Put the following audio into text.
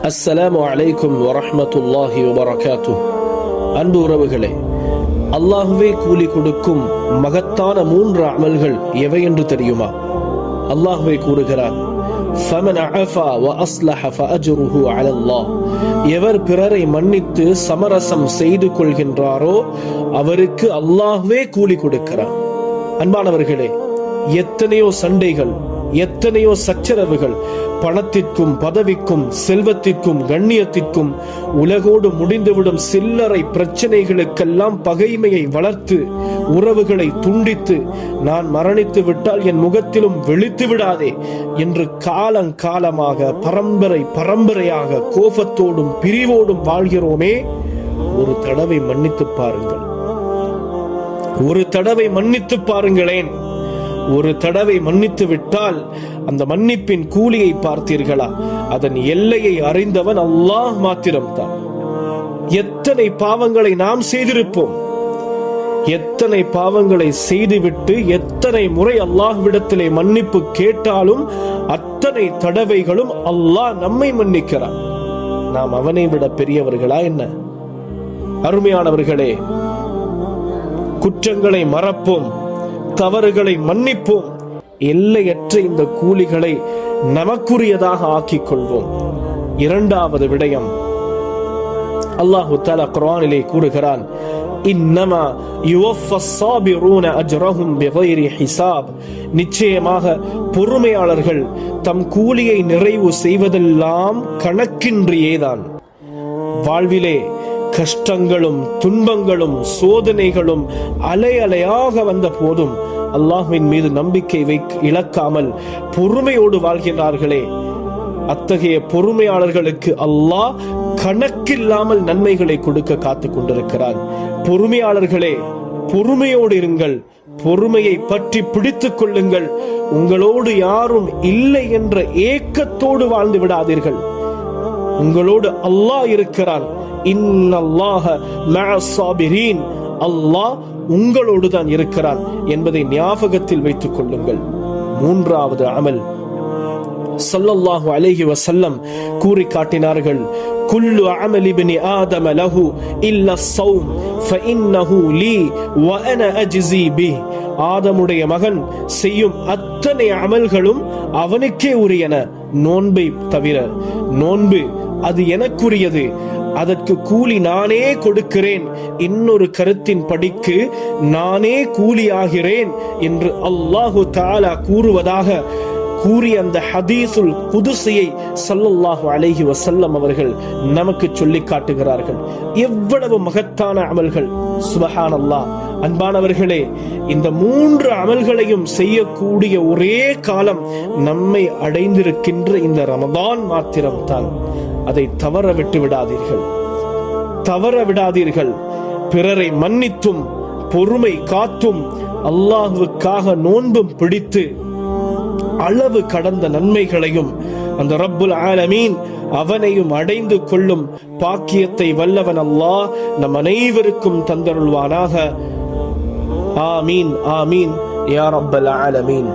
அஸ்ஸலாமு அலைக்கும் வரஹ்மத்துல்லாஹி வபரகாத்துஹ். அன்பு உறவுகளே, அல்லாஹ்வே கூலி கொடுக்கும் மகத்தான 3 அமல்கள் எவை என்று தெரியுமா? அல்லாஹ்வே கூறுகிறார், ஃபமன் அஃபா வ அஸ்லஹ ஃபஅஜ்ருஹு அலல்லாஹ். எவர் பிறரை மன்னித்து சமரசம் செய்து கொள்கின்றாரோ அவருக்கு அல்லாஹ்வே கூலி கொடுக்கிறார். அன்பானவர்களே, எத்தனையோ சண்டைகள், எத்தனையோ சச்சரவுகள், பணத்திற்கும் பதவிக்கும் செல்வத்திற்கும் கண்ணியத்திற்கும் உலகோடு முடிந்துவிடும் சில்லறை பிரச்சனைகளுக்கெல்லாம் பகைமையை வளர்த்து உறவுகளை துண்டித்து, நான் மரணித்து விட்டால் என் முகத்திலும் வெளுத்து விடாதே என்று காலங்காலமாக பரம்பரையாக கோபத்தோடும் பிரிவோடும் வாழ்கிறோமே. ஒரு தடவை மன்னித்து பாருங்கள், ஒரு தடவை மன்னித்து பாருங்களேன். ஒரு தடவை மன்னித்து விட்டால் அந்த மன்னிப்பின் கூலியை பார்த்தீர்களா? அதன் எல்லையை அறிந்தவன் அல்லாஹ் மாத்திரம்தான். எத்தனை பாவங்களை நாம் செய்திருப்போம், எத்தனை பாவங்களை செய்துவிட்டு எத்தனை முறை அல்லாஹ்விடத்திலே மன்னிப்பு கேட்டாலும் அத்தனை தடவைகளும் அல்லாஹ் நம்மை மன்னிக்கிறான். நாம் அவனை விட பெரியவர்களா என்ன? அருமையானவர்களே, குற்றங்களை மறப்போம், தவறுகளை மன்னிப்போம். எல்லையற்ற இந்த கூலிகளை நமக்குரியதாக ஆக்கிக் கொள்வோம். இரண்டாவது விடயம், அல்லாஹு தஆலா குர்ஆனிலே கூறுகிறான், இன்னமா யுவஃபஸ் ஸாபிரூன அஜ்ரஹும் பிகைரி ஹிசாப். நிச்சயமாக பொறுமையாளர்கள் தம் கூலியை நிறைவு செய்வதெல்லாம் கணக்கின்றியேதான். வாழ்விலே கஷ்டங்களும் துன்பங்களும் சோதனைகளும் அலையாக வந்த போதும் அல்லாஹ்வின் மீது நம்பிக்கை இழக்காமல் பொறுமையோடு வாழ்கிறார்களே, அத்தகைய பொறுமையாளர்களுக்கு அல்லாஹ் கணக்கில்லாமல் நன்மைகளை கொடுக்க காத்துக் கொண்டிருக்கிறான். பொறுமையாளர்களே, பொறுமையோடு இருங்கள், பொறுமையை பற்றி பிடித்துக் கொள்ளுங்கள். உங்களோடு யாரும் இல்லை என்ற ஏக்கத்தோடு வாழ்ந்து விடாதீர்கள். உங்களோடு அல்லாஹ் இருக்கிறான். இன்னல்லாஹ மஅஸ் ஸாபிரீன். அல்லாஹ் உங்களோடு தான் இருக்கிறான் என்பதை ஞாபகத்தில் வைத்துக் கொள்ளுங்கள். மூன்றாவது அமல், ஸல்லல்லாஹு அலைஹி வஸல்லம் கூறி காட்டினார்கள், குல்லு அமல் இப்னி ஆதம லஹு இல்லா ஸௌம் ஃபஇன்னஹு லீ வ அன அஜ்ஸி பிஹ். ஆதமுடைய மகன் செய்யும் அத்தனை அமல்களும் அவனுக்கே உரியன, நோன்பை தவிர. நோன்பு அது எனக்குரியது, அதற்கு கூலி நானே கொடுக்கிறேன். இன்னொரு கருத்தின் படிக்கு நானே கூலியாகிறேன் என்று அல்லாஹு தஆலா கூறுவதாக கூறிய அந்த ஹதீஸுல் குதுஸியை ஸல்லல்லாஹு அலைஹி வஸல்லம் அவர்கள் நமக்கு சொல்லி காட்டுகிறார்கள். எவ்வளவு மகத்தான அமல்கள்! சுப்ஹானல்லாஹ். அன்பானவர்களே, இந்த 3 அமல்களையும் செய்யக்கூடிய ஒரே காலம் நம்மை அடைந்திருக்கின்ற இந்த ரமதான் மாத்திரம்தான். அதை தவற விட்டு விடாதீர்கள். பிறரை மன்னித்தும் பொறுமை காத்தும் அல்லாஹ்வுக்காக நோன்பும் பிடித்து அளவு கடந்த நன்மைகளையும் அந்த ரப்புல் ஆலமீன் அவனையும் அடைந்து கொள்ளும் பாக்கியத்தை வல்லவன் அல்லாஹ் நம் அனைவருக்கும் தந்தருள்வானாக. ஆமீன் ஆமீன் யா ரப்பல் ஆலமீன்.